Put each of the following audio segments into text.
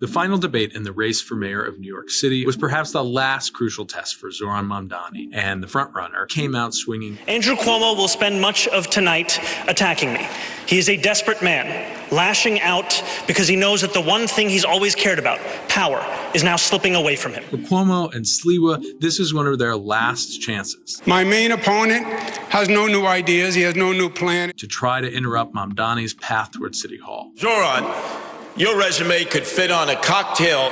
The final debate in the race for mayor of New York City was perhaps the last crucial test for Zohran Mamdani, and the frontrunner came out swinging. Andrew Cuomo will spend much of tonight attacking me. He is a desperate man, lashing out because he knows that the one thing he's always cared about, power, is now slipping away from him. For Cuomo and Sliwa, this was one of their last chances. My main opponent has no new ideas. He has no new plan. To try to interrupt Mamdani's path towards City Hall. Zohran, your resume could fit on a cocktail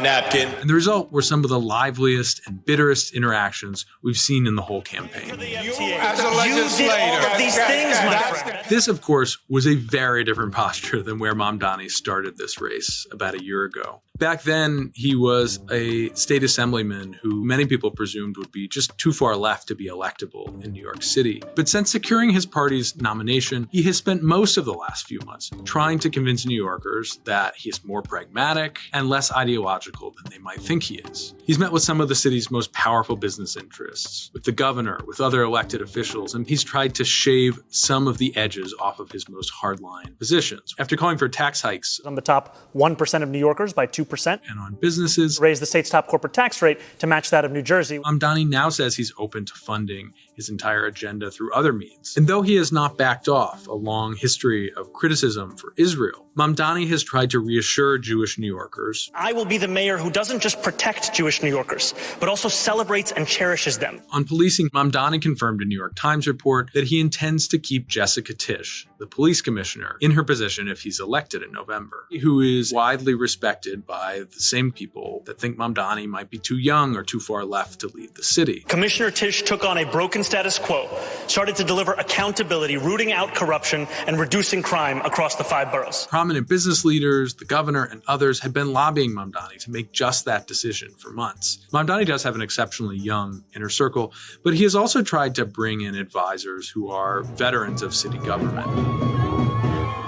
napkin. And the result were some of the liveliest and bitterest interactions we've seen in the whole campaign. You, as a legislator, did all of these things, my friend. This, of course, was a very different posture than where Mamdani started this race about a year ago. Back then, he was a state assemblyman who many people presumed would be just too far left to be electable in New York City. But since securing his party's nomination, he has spent most of the last few months trying to convince New Yorkers that he is more pragmatic and less ideological than they might think he is. He's met with some of the city's most powerful business interests, with the governor, with other elected officials, and he's tried to shave some of the edges off of his most hardline positions. After calling for tax hikes On the top 1% of New Yorkers by 2%. and on businesses, Raise the state's top corporate tax rate to match that of New Jersey. Mamdani now says he's open to funding his entire agenda through other means. And though he has not backed off a long history of criticism for Israel, Mamdani has tried to reassure Jewish New Yorkers. I will be the mayor who doesn't just protect Jewish New Yorkers, but also celebrates and cherishes them. On policing, Mamdani confirmed a New York Times report that he intends to keep Jessica Tisch, the police commissioner, in her position if he's elected in November, who is widely respected by the same people that think Mamdani might be too young or too far left to lead the city. Commissioner Tisch took on a broken status quo, started to deliver accountability, rooting out corruption, and reducing crime across the 5 boroughs. Prominent business leaders, the governor, and others had been lobbying Mamdani to make just that decision for months. Mamdani does have an exceptionally young inner circle, but he has also tried to bring in advisors who are veterans of city government.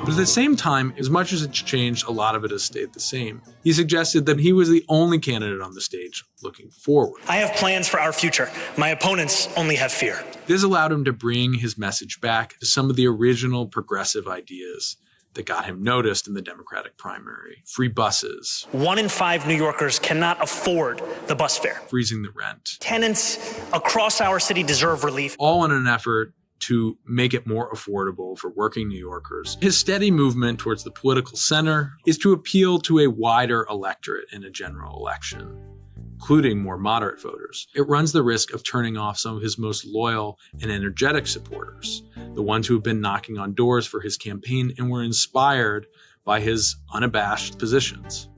But at the same time, as much as it's changed, a lot of it has stayed the same. He suggested that he was the only candidate on the stage looking forward. I have plans for our future. My opponents only have fear. This allowed him to bring his message back to some of the original progressive ideas that got him noticed in the Democratic primary. Free buses. 1 in 5 New Yorkers cannot afford the bus fare. Freezing the rent. Tenants across our city deserve relief. All in an effort to make it more affordable for working New Yorkers. His steady movement towards the political center is to appeal to a wider electorate in a general election, including more moderate voters. It runs the risk of turning off some of his most loyal and energetic supporters, the ones who have been knocking on doors for his campaign and were inspired by his unabashed positions.